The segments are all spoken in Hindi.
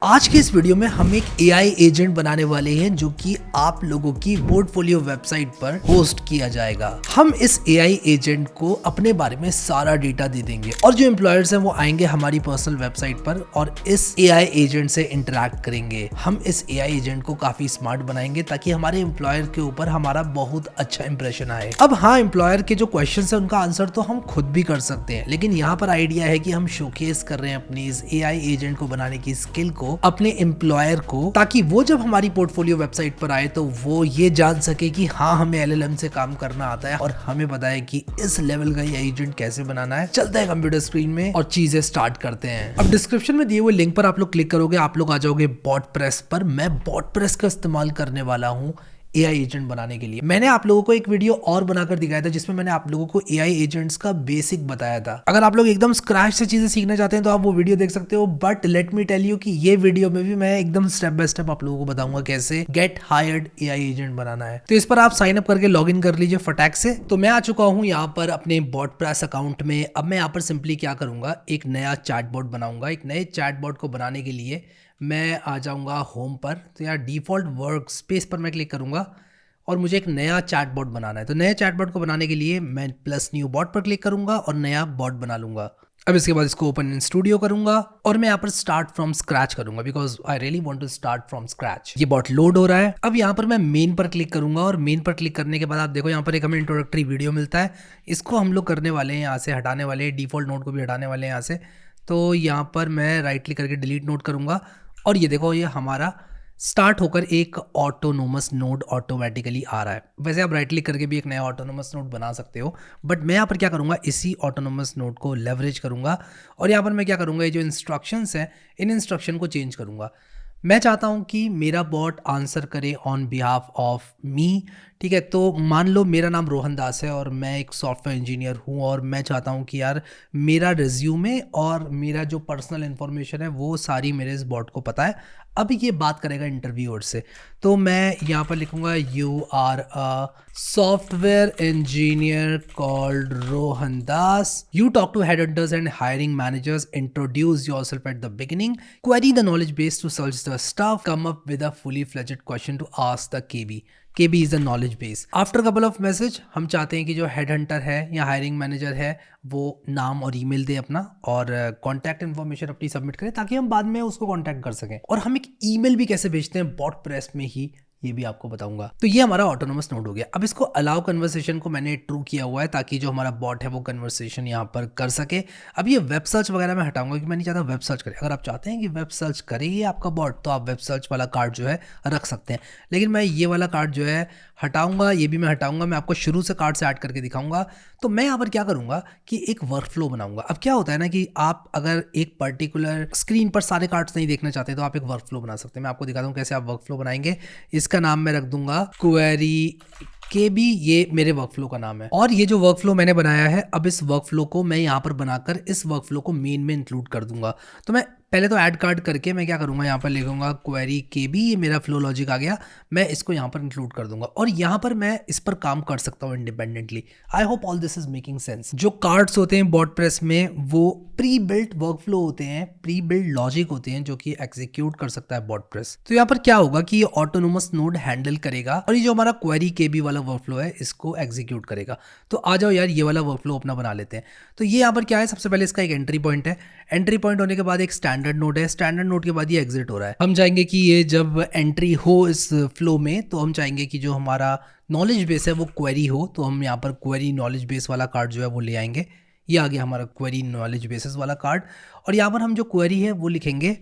आज के इस वीडियो में हम एक एआई एजेंट बनाने वाले हैं जो कि आप लोगों की पोर्टफोलियो वेबसाइट पर होस्ट किया जाएगा। हम इस एआई एजेंट को अपने बारे में सारा डेटा दे देंगे और जो एम्प्लॉयर्स हैं वो आएंगे हमारी पर्सनल वेबसाइट पर और इस एआई एजेंट से इंटरेक्ट करेंगे। हम इस एआई एजेंट को काफी स्मार्ट बनाएंगे ताकि हमारे एम्प्लॉयर के ऊपर हमारा बहुत अच्छा इंप्रेशन आए। अब हाँ, एम्प्लॉयर के जो क्वेश्चन है उनका आंसर तो हम खुद भी कर सकते हैं, लेकिन यहाँ पर आइडिया है कि हम शोकेस कर रहे हैं अपनी इस एआई एजेंट को बनाने की स्किल को अपने एम्प्लॉयर को, ताकि वो जब हमारी पोर्टफोलियो वेबसाइट पर आए तो वो ये जान सके कि हाँ, हमें एलएलएम से काम करना आता है और हमें पता है कि इस लेवल का ये एजेंट कैसे बनाना है। चलते हैं कंप्यूटर स्क्रीन में और चीजें स्टार्ट करते हैं। अब डिस्क्रिप्शन में दिए हुए लिंक पर आप लोग क्लिक करोगे, आप लोग आ जाओगे बॉटप्रेस पर। मैं बॉटप्रेस का इस्तेमाल करने वाला हूँ एआई एजेंट बनाने के लिए। मैंने आप लोगों को एक वीडियो और बनाकर दिखाया था जिसमें मैंने आप लोगों को एआई एजेंट्स का बेसिक बताया था। अगर आप लोग एकदम स्क्रैच से चीजें सीखना चाहते हैं तो आप वो वीडियो देख सकते हो, but let me tell you कि ये वीडियो में भी मैं एकदम स्टेप बाय स्टेप आप लोगों को बताऊंगा कैसे गेट हायर्ड एआई एजेंट बनाना है। तो इस पर आप साइन अप करके लॉग इन कर लीजिए फटाक से। तो मैं आ चुका हूँ यहाँ पर अपने बॉटप्रेस अकाउंट में। अब मैं यहाँ पर सिंपली क्या करूंगा, एक नया चैटबॉट बनाऊंगा। एक नए चैटबॉट को बनाने के लिए मैं आ जाऊंगा होम पर, तो यहाँ डिफॉल्ट वर्क स्पेस पर मैं क्लिक करूंगा और मुझे एक नया चैटबॉट बनाना है। तो नए चैटबॉट को बनाने के लिए मैं प्लस न्यू बॉट पर क्लिक करूंगा और नया बॉट बना लूंगा। अब इसके बाद इसको ओपन इन स्टूडियो करूंगा और मैं यहाँ पर स्टार्ट फ्रॉम स्क्रैच करूंगा because I really want to start from scratch. ये बॉट लोड हो रहा है। अब यहाँ पर मैं मेन पर क्लिक करूंगा और मेन पर क्लिक करने के बाद आप देखो यहाँ पर एक हमें इंट्रोडक्टरी वीडियो मिलता है। इसको हम लोग करने वाले हैं, यहाँ से हटाने वाले हैं, डिफॉल्ट नोट को भी हटाने वाले हैं यहाँ से। तो यहाँ पर मैं राइट क्लिक करके डिलीट नोट करूंगा और ये देखो ये हमारा स्टार्ट होकर एक ऑटोनोमस नोड ऑटोमेटिकली आ रहा है। वैसे आप राइट क्लिक करके भी एक नया ऑटोनोमस नोड बना सकते हो, बट मैं यहाँ पर क्या करूँगा, इसी ऑटोनोमस नोड को लेवरेज करूँगा और यहाँ पर मैं क्या करूँगा, ये जो इंस्ट्रक्शंस हैं इन इंस्ट्रक्शन को चेंज करूँगा। मैं चाहता हूँ कि मेरा बॉट आंसर करे ऑन बिहाफ ऑफ मी। ठीक है, तो मान लो मेरा नाम रोहन दास है और मैं एक सॉफ्टवेयर इंजीनियर हूँ और मैं चाहता हूँ कि यार मेरा रिज्यूमे और मेरा जो पर्सनल इन्फॉर्मेशन है वो सारी मेरे इस बॉट को पता है। अब ये बात करेगा इंटरव्यूअर से, तो मैं यहाँ पर लिखूंगा you are a software engineer called Rohan Das, you talk to headhunters and hiring managers, introduce yourself at the beginning, query the knowledge base to search the stuff, come up with a fully fledged question to ask the KB. KB is the knowledge base. After couple of message हम चाहते हैं कि जो हेड हंटर है या हायरिंग मैनेजर है वो नाम और ईमेल दे अपना और कॉन्टैक्ट इन्फॉर्मेशन अपनी सबमिट करें ताकि हम बाद में उसको कॉन्टैक्ट कर सकें। और हम एक ईमेल भी कैसे भेजते हैं बॉटप्रेस में ही, ये भी आपको बताऊंगा। तो ये हमारा ऑटोनोमस नोड हो गया। अब इसको अलाउ कन्वर्सेशन को मैंने ट्रू किया हुआ है ताकि जो हमारा बॉट है वो कन्वर्सेशन यहाँ पर कर सके। अब ये वेब सर्च वगैरह मैं हटाऊंगा क्योंकि मैं नहीं चाहता वेब सर्च करे। अगर आप चाहते हैं कि वेब सर्च करे ये आपका बॉट तो आप वेब सर्च वाला कार्ड जो है रख सकते हैं, लेकिन मैं ये वाला कार्ड जो है हटाऊंगा, ये भी मैं हटाऊंगा। मैं आपको शुरू से कार्ड से ऐड करके दिखाऊंगा। तो मैं यहाँ पर क्या करूंगा कि एक वर्कफ्लो बनाऊंगा। अब क्या होता है ना कि आप अगर एक पर्टिकुलर स्क्रीन पर सारे कार्ड्स नहीं देखना चाहते तो आप एक वर्कफ्लो बना सकते हैं। मैं आपको दिखाता हूँ कैसे आप वर्कफ्लो बनाएंगे। इसका नाम मैं रख दूंगा क्वेरी केबी, ये मेरे वर्कफ्लो का नाम है। और ये जो वर्कफ्लो मैंने बनाया है, अब इस वर्कफ्लो को मैं यहाँ पर बनाकर इस वर्कफ्लो को मेन में इंक्लूड कर दूंगा। तो मैं पहले तो ऐड कार्ड करके मैं क्या करूँगा, यहाँ पर लिखूंगा क्वेरी केबी, ये मेरा फ्लो लॉजिक आ गया। मैं इसको यहाँ पर इंक्लूड कर दूंगा और यहाँ पर मैं इस पर काम कर सकता हूँ independently. I hope all this is making sense. जो कार्ड्स होते हैं बॉटप्रेस में वो प्री बिल्ट वर्कफ्लो होते हैं, प्री बिल्ट लॉजिक होते हैं जो कि एग्जीक्यूट कर सकता है बॉटप्रेस। तो यहाँ पर क्या होगा कि ये ऑटोनोमस नोड हैंडल करेगा और ये जो हमारा क्वेरी केबी वाला वर्कफ्लो है इसको एग्जीक्यूट करेगा। तो आ जाओ यार ये वाला वर्कफ्लो अपना बना लेते हैं। तो ये यहाँ पर क्या है, सबसे पहले इसका एक एंट्री पॉइंट है। एंट्री पॉइंट होने के बाद एक स्टैंडर्ड नोड है। स्टैंडर्ड नोड के बाद ये एग्जिट हो रहा है। हम चाहेंगे कि ये जब एंट्री हो इस फ्लो में तो हम चाहेंगे कि जो हमारा नॉलेज बेस है वो क्वेरी हो, तो हम यहाँ पर क्वेरी नॉलेज बेस वाला कार्ड जो है वो ले आएंगे। ये आ गया हमारा क्वेरी नॉलेज बेसिस वाला कार्ड और यहाँ पर हम जो क्वेरी है वो लिखेंगे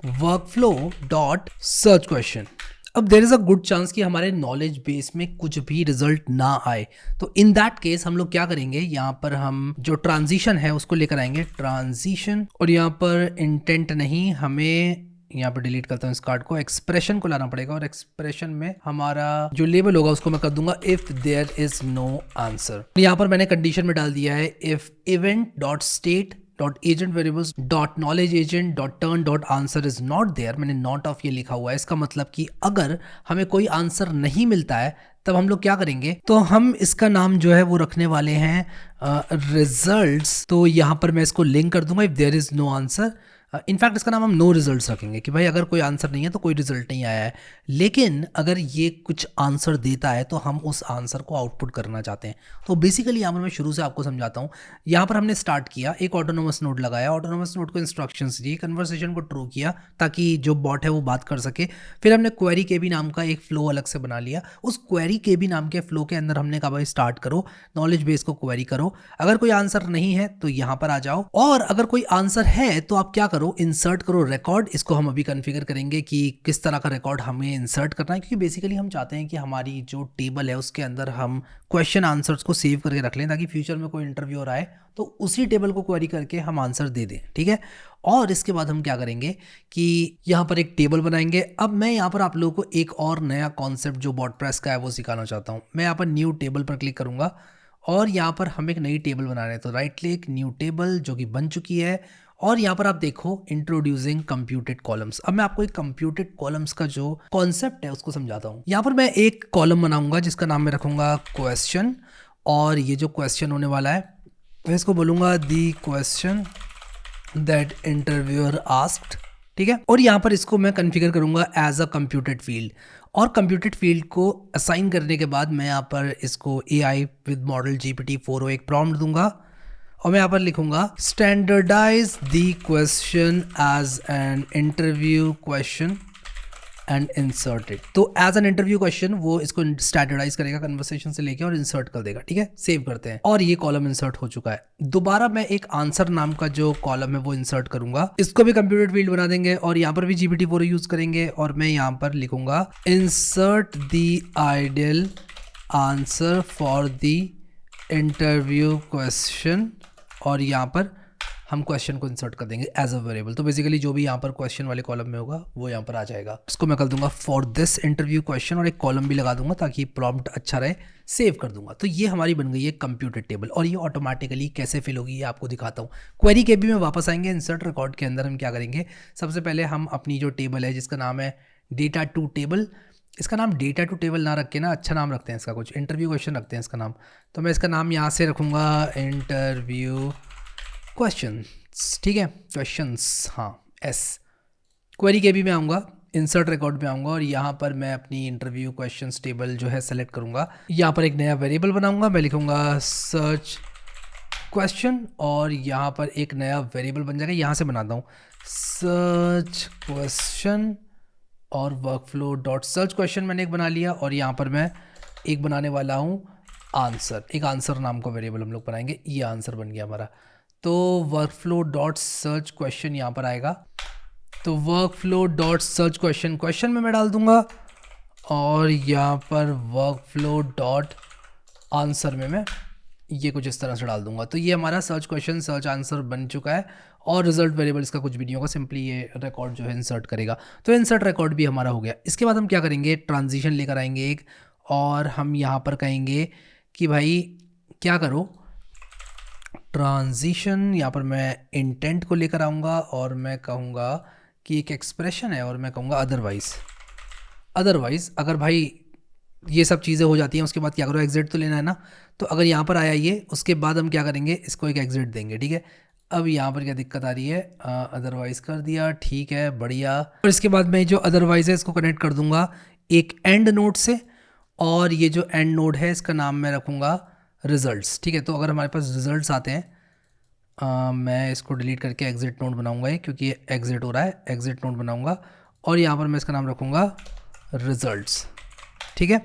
वर्कफ्लो डॉट सर्च क्वेश्चन। अब there is a good chance कि हमारे नॉलेज बेस में कुछ भी रिजल्ट ना आए, तो इन दैट केस हम लोग क्या करेंगे, यहाँ पर हम जो ट्रांजिशन है उसको लेकर आएंगे, ट्रांजिशन, और यहाँ पर इंटेंट नहीं, हमें यहाँ पर डिलीट करता हूँ इस कार्ड को, एक्सप्रेशन को लाना पड़ेगा और एक्सप्रेशन में हमारा जो लेबल होगा उसको मैं कर दूंगा if there is no answer. यहाँ पर मैंने कंडीशन में डाल दिया है if event dot state dot agent variables dot knowledge agent dot turn dot answer is not there. मैंने नॉट ऑफ ये लिखा हुआ है। इसका मतलब कि अगर हमें कोई आंसर नहीं मिलता है तब हम लोग क्या करेंगे, तो हम इसका नाम जो है वो रखने वाले हैं रिजल्ट्स। तो यहाँ पर मैं इसको लिंक कर दूंगा if there is no answer in fact इसका नाम हम नो रिजल्ट्स रखेंगे कि भाई अगर कोई आंसर नहीं है तो कोई रिजल्ट नहीं आया है, लेकिन अगर ये कुछ आंसर देता है तो हम उस आंसर को आउटपुट करना चाहते हैं। तो बेसिकली यहाँ पर मैं शुरू से आपको समझाता हूँ। यहाँ पर हमने स्टार्ट किया, एक ऑटोनोमस नोड लगाया, ऑटोनोमस नोड को इंस्ट्रक्शंस दिए, कन्वर्सेशन को ट्रू किया ताकि जो बॉट है वो बात कर सके। फिर हमने क्वेरी केबी नाम का एक फ्लो अलग से बना लिया। उस क्वेरी केबी नाम के फ्लो के अंदर हमने कहा भाई स्टार्ट करो, नॉलेज बेस को क्वेरी करो, अगर कोई आंसर नहीं है तो यहाँ पर आ जाओ, और अगर कोई आंसर है तो आप क्या करो, इंसर्ट करो रिकॉर्ड। इसको हम अभी कॉन्फ़िगर करेंगे कि किस तरह का रिकॉर्ड हमें इंसर्ट करना है, क्योंकि बेसिकली हम चाहते हैं कि हमारी जो टेबल है उसके अंदर हम क्वेश्चन आंसर्स को सेव करके रख लें, ताकि फ्यूचर में कोई इंटरव्यूअर आए तो उसी टेबल को क्वेरी करके हम आंसर दे दें, ठीक है। और इसके बाद हम क्या करेंगे कि यहाँ पर एक टेबल बनाएंगे। अब मैं यहाँ पर आप लोगों को एक और नया कॉन्सेप्ट जो वर्डप्रेस का है वो सिखाना चाहता हूँ। मैं यहाँ पर न्यू टेबल पर क्लिक करूँगा और यहाँ पर हम एक नई टेबल बना रहे हैं, तो राइट क्लिक, न्यू टेबल, जो कि बन चुकी है। और यहाँ पर आप देखो इंट्रोड्यूसिंग कंप्यूटेड कॉलम्स। अब मैं आपको एक कंप्यूटेड कॉलम्स का जो कॉन्सेप्ट है उसको समझाता हूँ। यहाँ पर मैं एक कॉलम बनाऊंगा जिसका नाम मैं रखूंगा क्वेश्चन, और ये जो क्वेश्चन होने वाला है मैं इसको बोलूंगा the question that interviewer asked, ठीक है। और यहाँ पर इसको मैं कॉन्फ़िगर करूंगा एज अ कंप्यूटेड फील्ड, और कंप्यूटेड फील्ड को असाइन करने के बाद मैं यहाँ पर इसको AI विद मॉडल GPT-4o एक प्रॉम्प्ट दूंगा, और मैं यहाँ पर लिखूंगा standardize the question as an interview question and insert it. तो एज एन इंटरव्यू क्वेश्चन वो इसको स्टैंडर्डाइज करेगा कन्वर्सेशन से लेके और इंसर्ट कर देगा, ठीक है। सेव करते हैं, और ये कॉलम इंसर्ट हो चुका है। दोबारा मैं एक आंसर नाम का जो कॉलम है वो इंसर्ट करूंगा, इसको भी कंप्यूटर फील्ड बना देंगे और यहाँ पर भी GPT-4o यूज करेंगे, और मैं यहाँ पर लिखूंगा insert the ideal answer for the interview question, और यहाँ पर हम क्वेश्चन को इंसर्ट कर देंगे एज अ वेरिएबल। तो बेसिकली जो भी यहाँ पर क्वेश्चन वाले कॉलम में होगा वो यहाँ पर आ जाएगा। इसको मैं कर दूंगा फॉर दिस इंटरव्यू क्वेश्चन, और एक कॉलम भी लगा दूंगा ताकि प्रॉम्प्ट अच्छा रहे, सेव कर दूंगा। तो ये हमारी बन गई है कंप्यूटेड टेबल, और ये ऑटोमेटिकली कैसे फिल होगी ये आपको दिखाता हूँ। क्वेरी के भी में वापस आएंगे, इंसर्ट रिकॉर्ड के अंदर हम क्या करेंगे, सबसे पहले हम अपनी जो टेबल है जिसका नाम है डेटा टू टेबल, इसका नाम डेटा टू टेबल ना रख के ना अच्छा नाम रखते हैं इसका, कुछ इंटरव्यू क्वेश्चन रखते हैं इसका नाम। तो मैं इसका नाम यहाँ से रखूँगा इंटरव्यू क्वेश्चंस, ठीक है, क्वेश्चंस, हाँ एस। क्वेरी के भी में आऊँगा, इंसर्ट रिकॉर्ड में आऊँगा, और यहाँ पर मैं अपनी इंटरव्यू क्वेश्चंस टेबल जो है सेलेक्ट करूँगा। यहाँ पर एक नया वेरिएबल बनाऊँगा, मैं लिखूँगा सर्च क्वेश्चन, और यहाँ पर एक नया वेरिएबल बन जाएगा, यहाँ से बनाता हूँ सर्च क्वेश्चन, और वर्कफ्लो डॉट सर्च क्वेश्चन मैंने एक बना लिया, और यहाँ पर मैं एक बनाने वाला हूँ आंसर, एक आंसर नाम का वेरिएबल हम लोग बनाएंगे। ये आंसर बन गया हमारा। तो वर्कफ्लो डॉट सर्च क्वेश्चन यहाँ पर आएगा, तो वर्कफ्लो डॉट सर्च क्वेश्चन में मैं डाल दूंगा, और यहाँ पर वर्कफ्लो डॉट आंसर में मैं ये कुछ इस तरह से डाल दूंगा। तो ये हमारा सर्च क्वेश्चन सर्च आंसर बन चुका है, और रिजल्ट वेरिएबल इसका कुछ भी नहीं होगा, सिंपली ये रिकॉर्ड जो है इंसर्ट करेगा। तो इंसर्ट रिकॉर्ड भी हमारा हो गया। इसके बाद हम क्या करेंगे, ट्रांजिशन लेकर आएंगे एक, और हम यहाँ पर कहेंगे कि भाई क्या करो ट्रांजिशन, यहाँ पर मैं इंटेंट को लेकर आऊँगा, और मैं कहूँगा कि एक एक्सप्रेशन है, और मैं कहूँगा अदरवाइज अगर भाई ये सब चीज़ें हो जाती हैं उसके बाद क्या करो, एग्जिट तो लेना है ना। तो अगर यहाँ पर आया ये, उसके बाद हम क्या करेंगे, इसको एक एग्जिट देंगे, ठीक है। अब यहाँ पर क्या दिक्कत आ रही है, अदरवाइज कर दिया, ठीक है, बढ़िया। और इसके बाद मैं जो अदरवाइज है इसको कनेक्ट कर दूंगा एक एंड नोड से, और ये जो एंड नोड है इसका नाम मैं रखूँगा रिजल्ट्स, ठीक है। तो अगर हमारे पास रिजल्ट्स आते हैं, मैं इसको डिलीट करके एग्जिट नोड बनाऊंगा क्योंकि ये एग्जिट हो रहा है, एग्जिट नोड बनाऊंगा, और यहाँ पर मैं इसका नाम रखूँगा रिजल्ट्स, ठीक है।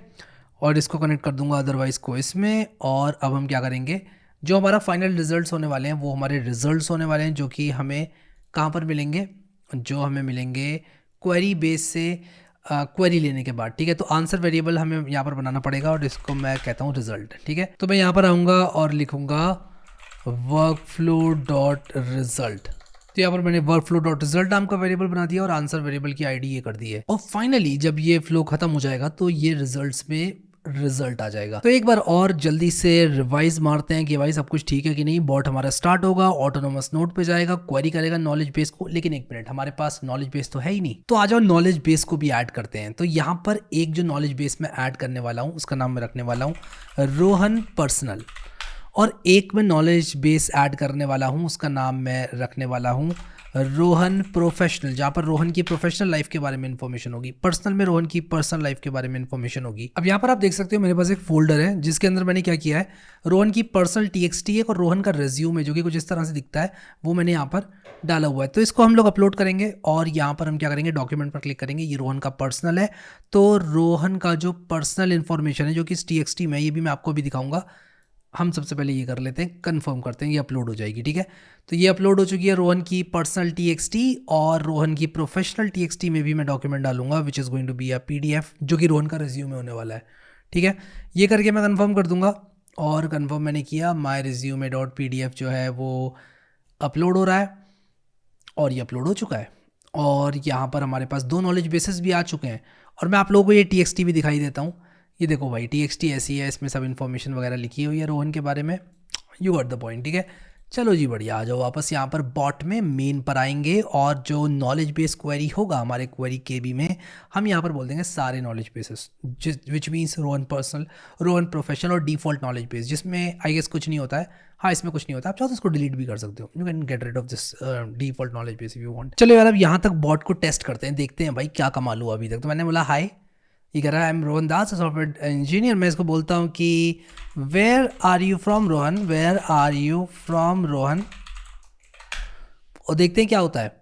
और इसको कनेक्ट कर दूंगा अदरवाइज को इसमें। और अब हम क्या करेंगे, जो हमारा फाइनल रिजल्ट्स होने वाले हैं वो हमारे रिजल्ट्स होने वाले हैं, जो कि हमें कहाँ पर मिलेंगे, जो हमें मिलेंगे क्वेरी बेस से क्वेरी लेने के बाद, ठीक है। तो आंसर वेरिएबल हमें यहाँ पर बनाना पड़ेगा, और इसको मैं कहता हूँ रिजल्ट, ठीक है। तो मैं यहाँ पर आऊँगा और लिखूँगा वर्कफ्लो डॉट रिजल्ट। तो यहाँ पर मैंने वर्कफ्लो डॉट रिजल्ट नाम का वेरिएबल बना दिया, और आंसर वेरिएबल की आईडी ये कर दी है। और फाइनली जब ये फ्लो खत्म हो जाएगा तो ये रिजल्ट्स में रिजल्ट आ जाएगा। तो एक बार और जल्दी से रिवाइज मारते हैं कि भाई सब कुछ ठीक है कि नहीं। बॉट हमारा स्टार्ट होगा, ऑटोनोमस नोड पे जाएगा, क्वेरी करेगा नॉलेज बेस को। लेकिन एक मिनट, हमारे पास नॉलेज बेस तो है ही नहीं, तो आ जाओ नॉलेज बेस को भी ऐड करते हैं। तो यहाँ पर एक जो नॉलेज बेस में ऐड करने वाला हूँ उसका नाम मैं रखने वाला हूँ रोहन पर्सनल, और एक मैं नॉलेज बेस ऐड करने वाला हूँ उसका नाम मैं रखने वाला हूँ रोहन प्रोफेशनल, जहाँ पर रोहन की प्रोफेशनल लाइफ के बारे में इन्फॉर्मेशन होगी, पर्सनल में रोहन की पर्सनल लाइफ के बारे में इन्फॉर्मेशन होगी। अब यहाँ पर आप देख सकते हो मेरे पास एक फोल्डर है जिसके अंदर मैंने क्या किया है, रोहन की पर्सनल TXT है और रोहन का रेज्यूमे जो कि कुछ इस तरह से दिखता है वो मैंने यहाँ पर डाला हुआ है। तो इसको हम लोग अपलोड करेंगे और यहाँ पर हम क्या करेंगे, डॉक्यूमेंट पर क्लिक करेंगे। ये रोहन का पर्सनल है, तो रोहन का जो पर्सनल इन्फॉर्मेशन है जो कि इस TXT में, ये भी मैं आपको भी दिखाऊंगा। हम सबसे पहले ये कर लेते हैं, कंफर्म करते हैं, ये अपलोड हो जाएगी। ठीक है, तो ये अपलोड हो चुकी है रोहन की पर्सनल TXT, और रोहन की प्रोफेशनल TXT में भी मैं डॉक्यूमेंट डालूंगा which is going to be a PDF जो कि रोहन का रिज्यूमे होने वाला है। ठीक है, ये करके मैं कंफर्म कर दूंगा, और कंफर्म मैंने किया। माई रिज्यूमे .pdf जो है वो अपलोड हो रहा है, और ये अपलोड हो चुका है। और यहाँ पर हमारे पास 2 नॉलेज बेसिस भी आ चुके हैं, और मैं आप लोगों को ये TXT भी दिखाई देता हूँ। ये देखो भाई, TXT ऐसी है, इसमें सब इन्फॉर्मेशन वगैरह लिखी हुई है रोहन के बारे में। You got the point. ठीक है, चलो जी बढ़िया, आ जाओ वापस यहाँ पर बॉट में मेन पर आएंगे, और जो नॉलेज बेस क्वेरी होगा हमारे क्वेरी KB में, हम यहाँ पर बोल देंगे सारे knowledge basis, which means Rohan personal, Rohan professional और डिफॉल्ट नॉलेज बेस, जिसमें आई गेस कुछ नहीं होता है। हाँ, इसमें कुछ नहीं होता, आप चाहो तो इसको डिलीट भी कर सकते हो। You can get rid of this default knowledge base if you want. चलो यार, अब यहाँ तक बॉट को टेस्ट करते हैं, देखते हैं भाई क्या कमाल हुआ अभी तक। तो मैंने बोला हाय, ये कह रहा है I am Rohan Das, software engineer. मैं इसको बोलता हूँ कि where are you from Rohan, where are you from Rohan, और देखते हैं क्या होता है।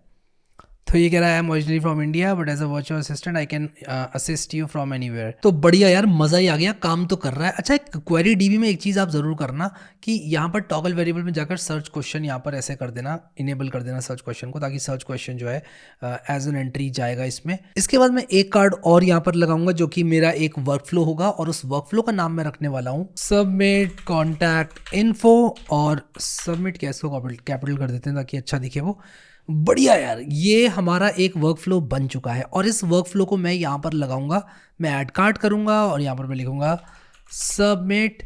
तो ये कह रहा है I am originally from India but as a virtual assistant I can assist you from anywhere. तो बढ़िया यार, मज़ा ही आ गया, काम तो कर रहा है। अच्छा, एक क्वेरी DB में एक चीज़ आप ज़रूर करना कि यहाँ पर टॉगल वेरिएबल में जाकर सर्च क्वेश्चन यहाँ पर ऐसे कर देना, इनेबल कर देना सर्च क्वेश्चन को, ताकि सर्च क्वेश्चन जो है एज एन एंट्री जाएगा इसमें। इसके बाद मैं एक कार्ड और यहाँ पर लगाऊंगा जो कि मेरा एक वर्कफ्लो होगा, और उस वर्कफ्लो का नाम मैं रखने वाला हूँ सबमिट कॉन्टैक्ट इन्फो। और सबमिट क्या, इसको कैपिटल कर देते हैं ताकि अच्छा दिखे वो। बढ़िया यार, ये हमारा एक वर्कफ्लो बन चुका है, और इस वर्कफ्लो को मैं यहाँ पर लगाऊंगा, मैं ऐड कार्ड करूंगा और यहाँ पर मैं लिखूंगा सबमिट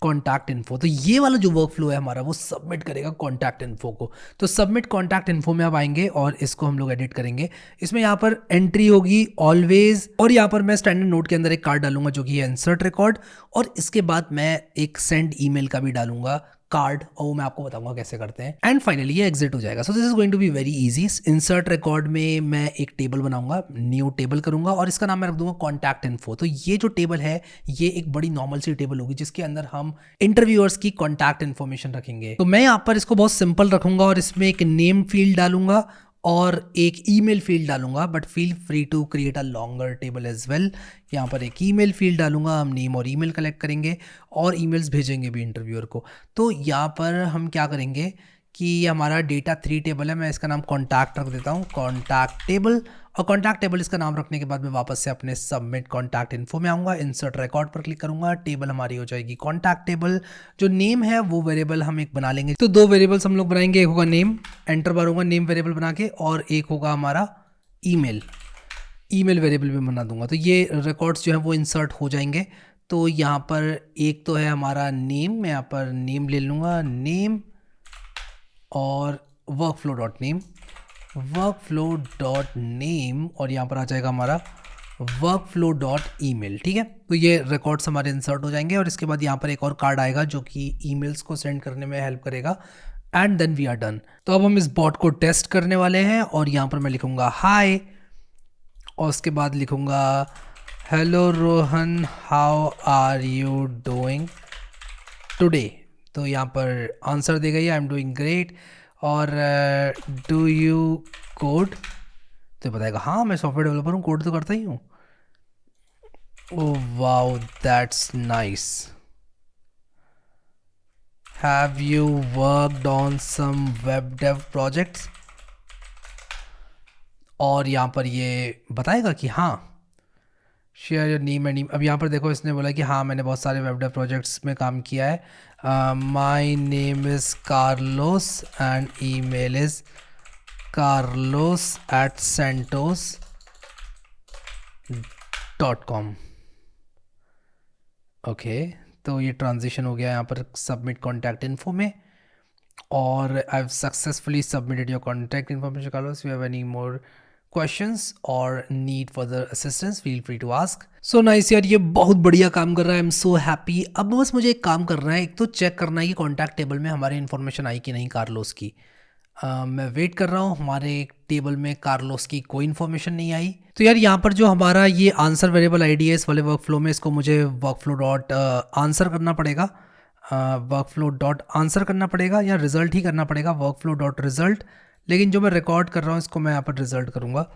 कॉन्टैक्ट इन्फो। तो ये वाला जो वर्कफ्लो है हमारा, वो सबमिट करेगा कॉन्टैक्ट इन्फो को। तो सबमिट कॉन्टैक्ट इन्फो में आप आएंगे और इसको हम लोग एडिट करेंगे। इसमें यहाँ पर एंट्री होगी ऑलवेज, और यहाँ पर मैं स्टैंडर्ड नोट के अंदर एक कार्ड डालूंगा जो कि है इंसर्ट रिकॉर्ड, और इसके बाद मैं एक सेंड ईमेल का भी डालूंगा कार्ड, और वो मैं आपको बताऊंगा कैसे करते हैं। एंड फाइनली ये एग्जिट हो जाएगा। So this is going to be very easy. Insert record में मैं एक टेबल बनाऊंगा, न्यू टेबल करूंगा, और इसका नाम मैं रख दूंगा कॉन्टैक्ट इन्फो। तो ये जो टेबल है, ये एक बड़ी नॉर्मल सी टेबल होगी जिसके अंदर हम इंटरव्यूअर्स की कॉन्टैक्ट इन्फॉर्मेशन रखेंगे। तो मैं यहाँ पर इसको बहुत सिंपल रखूंगा, और इसमें एक नेम फील्ड डालूंगा और एक ईमेल फील्ड डालूंगा, but feel free to create a longer table as well. यहाँ पर एक ईमेल फील्ड डालूंगा, हम नेम और ईमेल कलेक्ट करेंगे और ईमेल्स भेजेंगे भी इंटरव्यूअर को। तो यहाँ पर हम क्या करेंगे कि हमारा डेटा 3 टेबल है, मैं इसका नाम कॉन्टैक्ट रख देता हूँ, कॉन्टैक्ट टेबल। और कॉन्टैक्ट टेबल इसका नाम रखने के बाद मैं वापस से अपने सबमिट कॉन्टैक्ट इन्फो में आऊँगा, इंसर्ट रिकॉर्ड पर क्लिक करूँगा, टेबल हमारी हो जाएगी कॉन्टैक्ट टेबल। जो नेम है वो वेरिएबल हम एक बना लेंगे। तो 2 वेरिएबल्स हम लोग बनाएंगे, एक होगा नेम, एंटर मारूंगा नेम वेरिएबल बना के, और एक होगा हमारा ईमेल, ईमेल वेरिएबल भी बना दूंगा। तो ये रिकॉर्ड्स जो है वो इंसर्ट हो जाएंगे। तो यहाँ पर एक तो है हमारा नेम, मैं यहाँ पर नेम ले लूँगा, नेम और workflow dot name, workflow dot name, और यहाँ पर आ जाएगा हमारा वर्कफ्लो डॉट ईमेल। ठीक है, तो ये रिकॉर्ड्स हमारे इंसर्ट हो जाएंगे, और इसके बाद यहाँ पर एक और कार्ड आएगा जो कि ईमेल्स को सेंड करने में हेल्प करेगा, and then we are done. तो अब हम इस बॉट को टेस्ट करने वाले हैं, और यहाँ पर मैं लिखूँगा हाय, और उसके बाद लिखूँगा hello Rohan, how are you doing today. तो यहाँ पर आंसर देगा ये आई एम डूइंग ग्रेट, और डू यू कोड, तो बताएगा हाँ मैं सॉफ्टवेयर डेवलपर हूँ, कोड तो करता ही हूँ। Oh wow, that's nice. Have you worked on some web dev projects, और यहाँ पर ये बताएगा कि हाँ शेयर योर नेम एंड। अब यहाँ पर देखो इसने बोला कि हाँ मैंने बहुत सारे वेब डेव प्रोजेक्ट्स में काम किया है। My name is Carlos and email is carlos@santos.com। Okay, तो ये ट्रांजिशन हो गया यहाँ पर सबमिट कॉन्टैक्ट इन्फो में, और I have successfully submitted your contact information Carlos. You have any more questions or need further assistance, feel free to ask। So nice यार, ये बहुत बढ़िया काम कर रहा है, आई एम सो हैप्पी। अब बस मुझे एक काम करना है, एक तो चेक करना है कि कॉन्टैक्ट टेबल में हमारी इन्फॉर्मेशन आई कि नहीं कार्लोस की। मैं वेट कर रहा हूँ, हमारे टेबल में कार्लोस की कोई इन्फॉर्मेशन नहीं आई। तो यार यहाँ पर जो हमारा ये आंसर वेरिएबल आईडी है इस वाले वर्कफ्लो में, इसको मुझे वर्कफ्लो डॉट आंसर करना पड़ेगा, वर्कफ्लो डॉट आंसर करना पड़ेगा या रिजल्ट ही करना पड़ेगा, वर्कफ्लो डॉट रिजल्ट। लेकिन जो मैं रिकॉर्ड कर रहा हूँ इसको मैं यहाँ पर रिजल्ट करूँगा,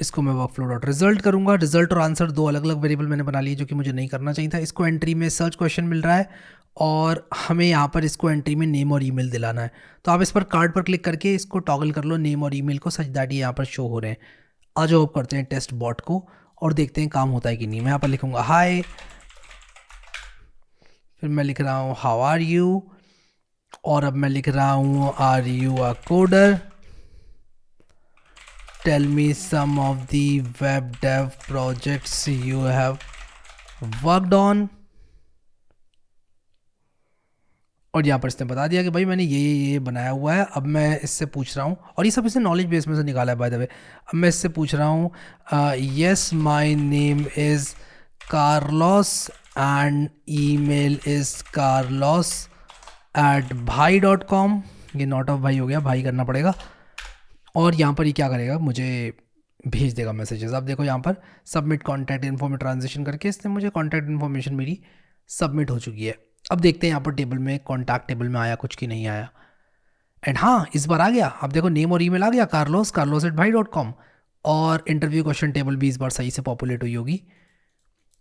इसको मैं वर्कफ्लो डॉट रिजल्ट करूँगा। रिजल्ट और आंसर दो अलग अलग वेरिएबल मैंने बना लिए जो कि मुझे नहीं करना चाहिए था। इसको एंट्री में सर्च क्वेश्चन मिल रहा है और हमें यहाँ पर इसको एंट्री में नेम और ईमेल दिलाना है। तो आप इस पर कार्ड पर क्लिक करके इसको टॉगल कर लो नेम और ईमेल को, सच दैट ये यहाँ पर शो हो रहे हैं। आज ऑफ करते हैं टेस्ट बॉट को और देखते हैं काम होता है कि नहीं। मैं यहाँ पर लिखूँगा हाय, फिर मैं लिख रहा हूँ हाउ आर यू, और अब मैं लिख रहा हूँ are you a coder, tell me some of the web dev projects you have worked on। और यहाँ पर इसने बता दिया कि भाई मैंने ये बनाया हुआ है। अब मैं इससे पूछ रहा हूँ, और ये सब इसने नॉलेज बेस में से निकाला है बाय द वे। अब मैं इससे पूछ रहा हूँ yes my name is Carlos and email is carlos@bhai.com। ये नॉट ऑफ भाई हो गया, भाई करना पड़ेगा। और यहाँ पर ये क्या करेगा, मुझे भेज देगा मैसेजेस। अब देखो यहाँ पर सबमिट कॉन्टैक्ट इन्फो में ट्रांजिशन करके इसने मुझे कॉन्टैक्ट इन्फॉर्मेशन मेरी सबमिट हो चुकी है। अब देखते हैं यहाँ पर टेबल में, कॉन्टैक्ट टेबल में आया कुछ कि नहीं आया। एंड हाँ, इस बार आ गया। अब देखो नेम और ईमेल आ गया, carlos@bhai.com। और इंटरव्यू क्वेश्चन टेबल भी इस बार सही से पॉपुलेट हुई होगी।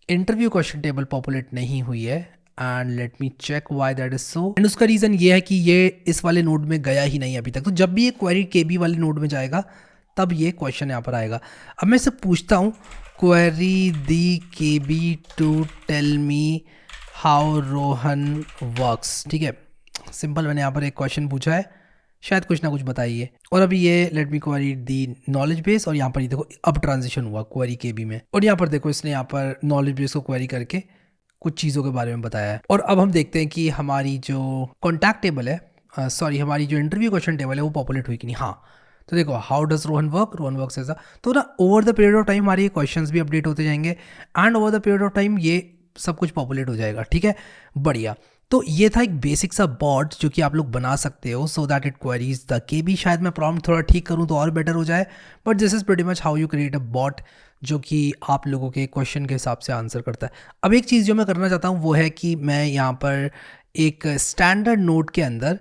इंटरव्यू क्वेश्चन टेबल पॉपुलेट नहीं हुई है, and let me check why that is so. And उसका रीज़न ये है कि ये इस वाले नोड में गया ही नहीं अभी तक। तो जब भी ये क्वेरी केबी वाले नोड में जाएगा तब ये क्वेश्चन यहाँ पर आएगा। अब मैं इससे पूछता हूँ query the KB to tell me how Rohan works. ठीक है, सिंपल मैंने यहाँ पर एक क्वेश्चन पूछा है, शायद कुछ ना कुछ बताइए। और अभी ये लेट मी क्वेरी दी नॉलेज बेस, और यहाँ पर ये देखो अब ट्रांजिशन हुआ क्वेरी केबी में। और यहाँ पर देखो इसने यहाँ पर नॉलेज बेस को क्वेरी करके कुछ चीज़ों के बारे में बताया है। और अब हम देखते हैं कि हमारी जो कॉन्टैक्ट टेबल है, हमारी जो इंटरव्यू क्वेश्चन टेबल है वो पॉपुलेट हुई कि नहीं। हाँ, तो देखो how does Rohan work, Rohan work ऐसा। तो ना over the period of time हमारे क्वेश्चंस भी अपडेट होते जाएंगे, and over the period of time ये सब कुछ पॉपुलेट हो जाएगा। ठीक है, बढ़िया। तो ये था एक बेसिक सा बॉट जो कि आप लोग बना सकते हो so that it queries the KB. शायद मैं प्रॉम्प्ट थोड़ा ठीक करूँ तो और बेटर हो जाए, but this is pretty much how you create a bot जो कि आप लोगों के क्वेश्चन के हिसाब से आंसर करता है। अब एक चीज़ जो मैं करना चाहता हूँ वो है कि मैं यहाँ पर एक स्टैंडर्ड नोट के अंदर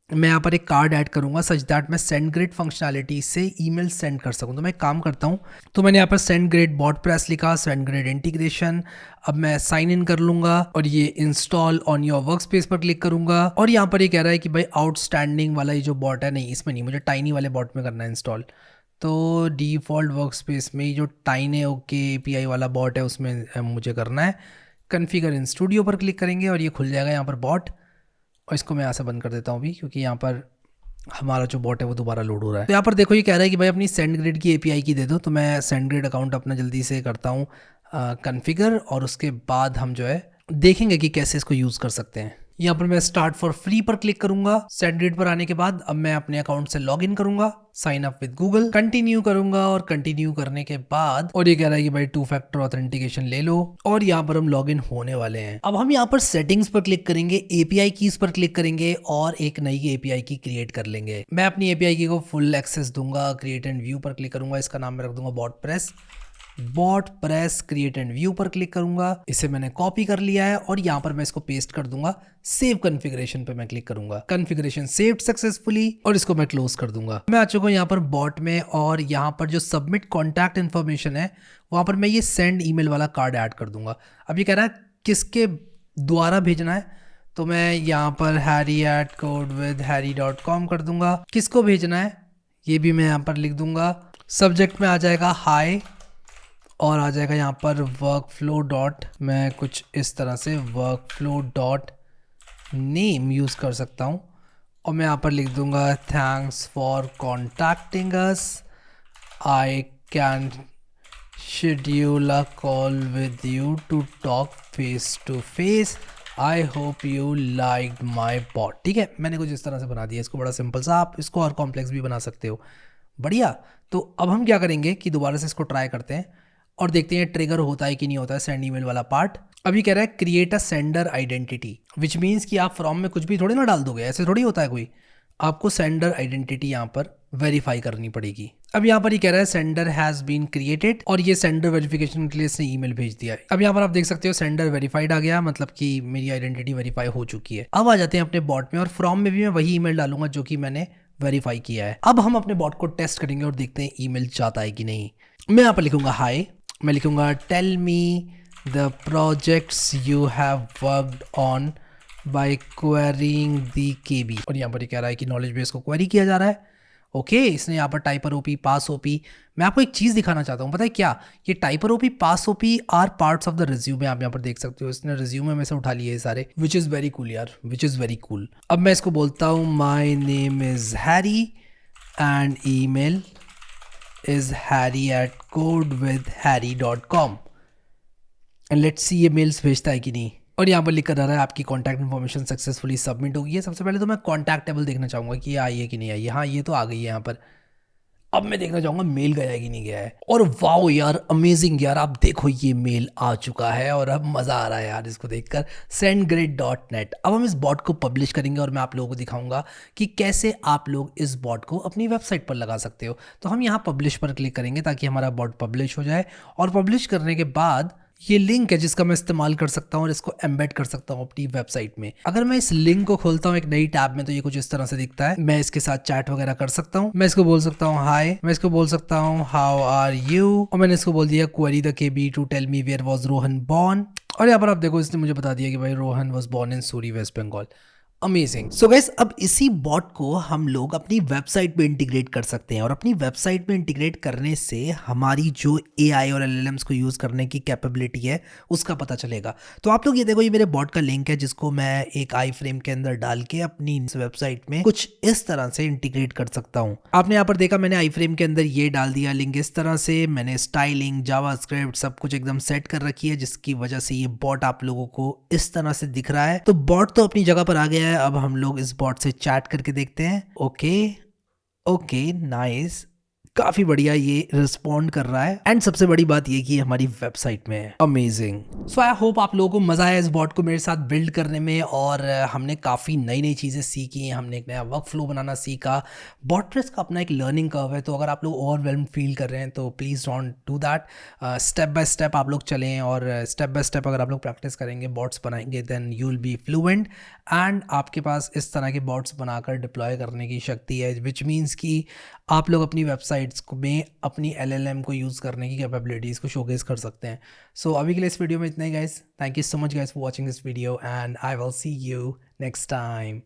मैं यहाँ पर एक कार्ड ऐड करूँगा सच दैट मैं सेंड ग्रेड फंक्शनैलिटी से ईमेल सेंड कर सकूँ। तो मैं एक काम करता हूँ, तो मैंने यहाँ पर सेंड ग्रेड बॉट प्रेस लिखा, सेंड ग्रेड इंटीग्रेशन। अब मैं साइन इन कर लूँगा और ये install on your work space पर क्लिक करूँगा। और यहाँ पर ये कह रहा है कि भाई आउटस्टैंडिंग वाला ये जो बॉट है, नहीं इसमें नहीं, मुझे टाइनी वाले बॉट में करना है इंस्टॉल। तो डिफ़ॉल्ट वर्क स्पेस में जो टाइनी ओके API वाला बॉट है उसमें मुझे करना है। कन्फिगर इन स्टूडियो पर क्लिक करेंगे और ये खुल जाएगा यहाँ पर बॉट। और इसको मैं यहाँ से बंद कर देता हूँ भी, क्योंकि यहाँ पर हमारा जो बॉट है वो दोबारा लोड हो रहा है। तो यहाँ पर देखो ये कह रहा है कि भाई अपनी सेंड ग्रेड की API की दे दो। तो मैं सेंड ग्रेड अकाउंट अपना जल्दी से करता हूँ कन्फिगर, और उसके बाद हम जो है देखेंगे कि कैसे इसको यूज़ कर सकते हैं। यहाँ पर मैं स्टार्ट फॉर फ्री पर क्लिक करूंगा। सेंड ग्रेड पर आने के बाद अब मैं अपने अकाउंट से लॉग इन करूंगा, sign up with Google, continue करूंगा। और कंटिन्यू करने के बाद और ये कह रहा है कि भाई 2 फैक्टर ऑथेंटिकेशन ले लो, और यहाँ पर हम लॉग इन होने वाले हैं। अब हम यहाँ पर सेटिंग्स पर क्लिक करेंगे, API कीज पर क्लिक करेंगे और एक नई API की क्रिएट कर लेंगे। मैं अपनी API की को फुल एक्सेस दूंगा, क्रिएट एंड व्यू पर क्लिक करूंगा, इसका नाम मैं रख दूंगा bot press create and view पर क्लिक करूंगा। इसे मैंने कॉपी कर लिया है और यहाँ पर मैं इसको पेस्ट कर दूंगा। सेव कॉन्फ़िगरेशन पे मैं क्लिक करूंगा, कॉन्फ़िगरेशन सेव्ड सक्सेसफुली, और इसको मैं क्लोज कर दूंगा। मैं आ चुका हूँ यहाँ पर बॉट में, और यहाँ पर जो सबमिट कॉन्टैक्ट इन्फॉर्मेशन है वहाँ पर मैं ये सेंड ईमेल वाला कार्ड ऐड कर दूंगा। अब ये कह रहा है किसके द्वारा भेजना है, तो मैं यहाँ पर harry@codewithharry.com कर दूंगा। किसको भेजना है ये भी मैं यहाँ पर लिख दूंगा। सब्जेक्ट में आ जाएगा हाई, और आ जाएगा यहाँ पर वर्कफ्लो डॉट, मैं कुछ इस तरह से वर्कफ्लो डॉट नेम यूज़ कर सकता हूँ। और मैं यहाँ पर लिख दूंगा thanks for contacting us, I can schedule a call with you to talk face to face, I hope you liked my bot. ठीक है, मैंने कुछ इस तरह से बना दिया इसको, बड़ा सिंपल सा। आप इसको और कॉम्प्लेक्स भी बना सकते हो। बढ़िया। तो अब हम क्या करेंगे कि दोबारा से इसको ट्राई करते हैं और देखते हैं ट्रिगर होता है कि नहीं होता है सेंड ईमेल वाला पार्ट। अभी कह रहा है create a sender identity, which means कि आप फ्रॉम में कुछ भी थोड़ी ना डाल दोगे, ऐसे थोड़ी होता है कोई। आपको सेंडर आइडेंटिटी यहाँ पर वेरीफाई करनी पड़ेगी। अब यहाँ पर ये कह रहा है सेंडर हैज बीन क्रिएटेड, और ये सेंडर वेरिफिकेशन के लिए इसने ईमेल भेज दिया है। अब यहाँ पर आप देख सकते हो सेंडर वेरीफाइड आ गया, मतलब कि मेरी आइडेंटिटी वेरीफाई हो चुकी है। अब आ जाते हैं अपने बॉट में, और फ्रॉम में भी मैं वही ईमेल डालूंगा जो कि मैंने वेरीफाई किया है। अब हम अपने बॉट को टेस्ट करेंगे और देखते हैं ईमेल जाता है कि नहीं। मैं यहाँ पर लिखूंगा हाय, मैं लिखूंगा tell me the projects you have worked on by querying the KB, और यहाँ पर ये कह रहा है कि नॉलेज बेस को क्वेरी किया जा रहा है। ओके इसने यहाँ पर टाइपर ओपी, पास ओपी। मैं आपको एक चीज़ दिखाना चाहता हूँ, पता है क्या, ये typer OP, pass OP are parts of the resume. आप यहाँ पर देख सकते हो इसने रिज्यूमे में से उठा लिए ये सारे, विच इज़ वेरी कूल यार, विच इज़ वेरी कूल। अब मैं इसको बोलता हूँ my name is Harry and email is harry@codewithharry.com, and let's see ये मेल्स भेजता है कि नहीं। और यहाँ पर लिख कर आ रहा है आपकी कॉन्टैक्ट इन्फॉर्मेशन सक्सेसफुली सबमिट हो गई है। सबसे पहले तो मैं कॉन्टैक्ट टेबल देखना चाहूँगा कि ये आई है कि नहीं आई है। हाँ ये तो आ गई है यहाँ पर। अब मैं देखना चाहूँगा मेल गया है कि नहीं गया है। और वाओ यार, अमेजिंग यार, आप देखो ये मेल आ चुका है और अब मज़ा आ रहा है यार इसको देखकर। sendgrid.net। अब हम इस बॉट को पब्लिश करेंगे और मैं आप लोगों को दिखाऊंगा कि कैसे आप लोग इस बॉट को अपनी वेबसाइट पर लगा सकते हो। तो हम यहाँ पब्लिश पर क्लिक करेंगे ताकि हमारा बॉट पब्लिश हो जाए, और पब्लिश करने के बाद ये लिंक है जिसका मैं इस्तेमाल कर सकता हूँ और इसको एम्बेड कर सकता हूँ अपनी वेबसाइट में। अगर मैं इस लिंक को खोलता हूँ एक नई टैब में तो ये कुछ इस तरह से दिखता है। मैं इसके साथ चैट वगैरह कर सकता हूँ। मैं इसको बोल सकता हूँ हाय, मैं इसको बोल सकता हूँ हाउ आर यू, और मैंने इसको बोल दिया query the KB to tell me where was Rohan born. और यहाँ पर आप देखो इसने मुझे बता दिया कि भाई Rohan was born in Suri, West Bengal. Amazing. So guys, अब इसी बॉट को हम लोग अपनी वेबसाइट में इंटीग्रेट कर सकते हैं, और अपनी वेबसाइट में इंटीग्रेट करने से हमारी जो एआई और एलएलएम्स को यूज़ करने की कैपेबिलिटी है उसका पता चलेगा। तो आप लोग ये देखो, ये मेरे बॉट का लिंक है जिसको मैं एक आई फ्रेम के अंदर डाल के अपनी वेबसाइट में कुछ इस तरह से इंटीग्रेट कर सकता हूँ। आपने यहाँ पर देखा मैंने आई फ्रेम के अंदर ये डाल दिया लिंक इस तरह से। मैंने स्टाइलिंग, जावास्क्रिप्ट सब कुछ एकदम सेट कर रखी है, जिसकी वजह से ये बॉट आप लोगों को इस तरह से दिख रहा है। तो बॉट तो अपनी जगह पर आ गया है। अब हम लोग इस बॉट से चैट करके देखते हैं। ओके नाइस, काफी बढ़िया ये रिस्पॉन्ड कर रहा है, एंड सबसे बड़ी बात ये कि हमारी वेबसाइट में है। अमेजिंग। सो आई होप आप लोगों को मजा आया इस बॉट को मेरे साथ बिल्ड करने में, और हमने काफ़ी नई नई चीज़ें सीखी, हमने एक नया वर्क फ्लो बनाना सीखा। बॉटप्रेस का अपना एक लर्निंग कर्व है, तो अगर आप लोग ओवरवेल्म फील कर रहे हैं तो please don't do that. Step by step आप लोग चलें, और स्टेप बाय स्टेप अगर आप लोग प्रैक्टिस करेंगे, बॉट्स बनाएंगे, then you will be fluent, and आपके पास इस तरह के बॉट्स बनाकर डिप्लॉय करने की शक्ति है, विच मीन्स कि आप लोग अपनी वेबसाइट्स में अपनी एलएलएम को यूज़ करने की कैपेबिलिटीज़ को शोकेस कर सकते हैं। सो अभी के लिए इस वीडियो में इतना ही guys. Thank you so much guys for watching this video, and I will see you next time.